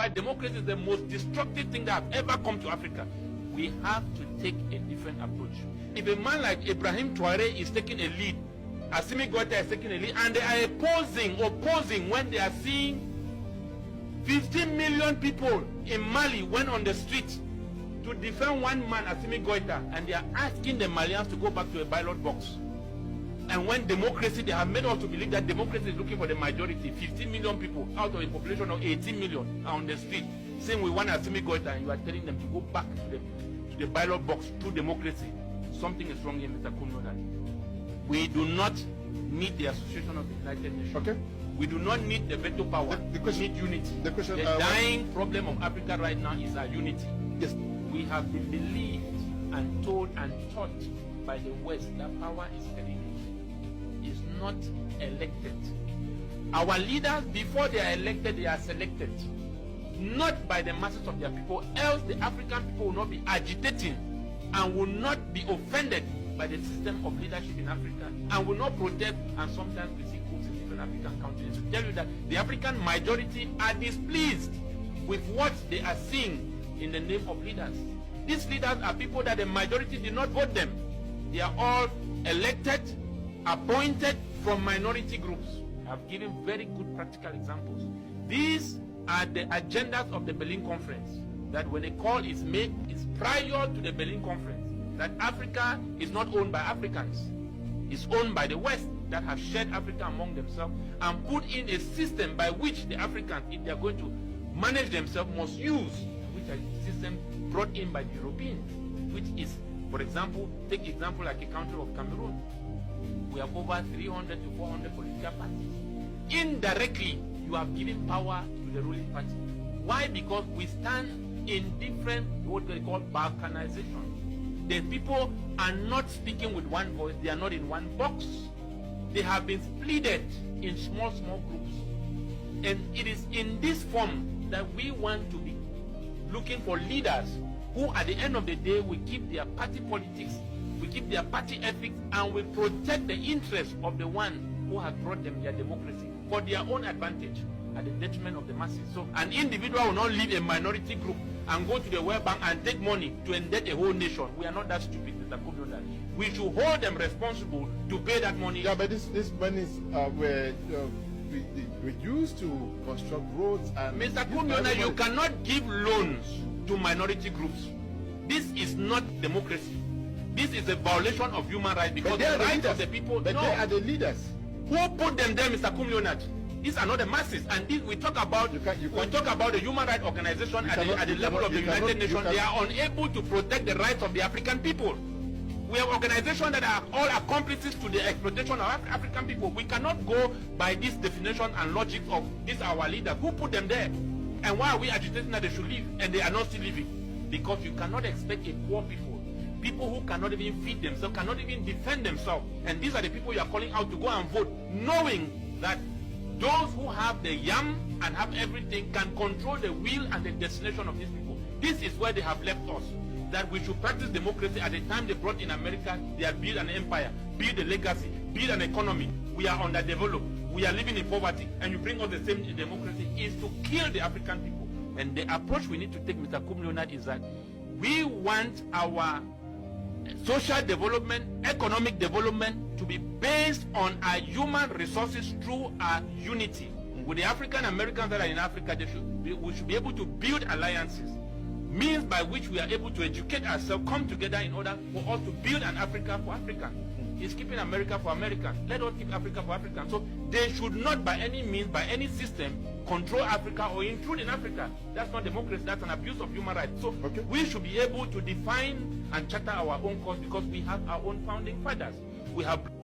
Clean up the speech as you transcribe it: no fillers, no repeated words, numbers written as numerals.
why democracy is the most destructive thing that have ever come to Africa. We have to take a different approach. If a man like Ibrahim Traoré is taking a lead, Assimi Goïta is taking a lead, and they are opposing when they are seeing 15 million people in Mali went on the street to defend one man, Assimi Goïta, and they are asking the Malians to go back to a ballot box. And when democracy, they have made us to believe that democracy is looking for the majority. 15 million people out of a population of 18 million are on the street saying we want Assimi Goïta, and you are telling them to go back to the ballot box through democracy. Something is wrong here, Mr. Akeboland. We do not need the Association of the United Nations. Okay. We do not need the veto power. We need unity. The dying problem of Africa right now is our unity. Yes. We have been believed and told and taught by the West that power is hereditary. Is not elected. Our leaders, before they are elected, they are selected. Not by the masses of their people, else the African people will not be agitating and will not be offended by the system of leadership in Africa and will not protest, and sometimes we see coups in different African countries to tell you that the African majority are displeased with what they are seeing in the name of leaders. These leaders are people that the majority did not vote them. They are all elected, appointed from minority groups. I've given very good practical examples. These are the agendas of the Berlin Conference, that when a call is made, it's prior to the Berlin Conference, that Africa is not owned by Africans. It's owned by the West that have shared Africa among themselves and put in a system by which the Africans, if they are going to manage themselves, must use, which is a system brought in by the Europeans, which is, for example, take example like a country of Cameroon. We have over 300 to 400 political parties. Indirectly, you have given power to the ruling party. Why? Because we stand in different, what they call balkanization. The people are not speaking with one voice. They are not in one box. They have been splitted in small groups. And it is in this form that we want to be looking for leaders who, at the end of the day, will keep their party politics, we keep their party ethics, and will protect the interests of the one who has brought them their democracy for their own advantage at the detriment of the masses. So an individual will not leave a minority group and go to the World Bank and take money to endebt a whole nation. We are not that stupid, Mr. Akeboland. We should hold them responsible to pay that money. Yeah, but this monies were used to construct roads and... Mr. Akeboland, you cannot give loans to minority groups. This is not democracy. This is a violation of human rights, because the rights of the people... But they are the leaders. Who put them there, Mr. Akeboland? These are not the masses, and this, we talk about the human rights organization at the level of the United Nations. They are unable to protect the rights of the African people. We have organizations that are all accomplices to the exploitation of African people. We cannot go by this definition and logic of these our leaders. Who put them there? And why are we agitating that they should leave and they are not still living? Because you cannot expect a poor people who cannot even feed themselves, cannot even defend themselves. And these are the people you are calling out to go and vote, knowing that those who have the yam and have everything can control the will and the destination of these people. This is where they have left us. That we should practice democracy. At the time they brought in America, they have built an empire, built a legacy, built an economy. We are underdeveloped. We are living in poverty. And you bring us the same democracy is to kill the African people. And the approach we need to take, Mr. Akeboland, is that we want our social development, economic development to be based on our human resources through our unity. With the African Americans that are in Africa, we should be able to build alliances, means by which we are able to educate ourselves, come together in order for us to build an Africa for Africans. It's keeping America for Americans. Let us keep Africa for Africans. So they should not by any means, by any system, control Africa or intrude in Africa. That's not democracy. That's an abuse of human rights. So we should be able to define and charter our own course, because we have our own founding fathers. We have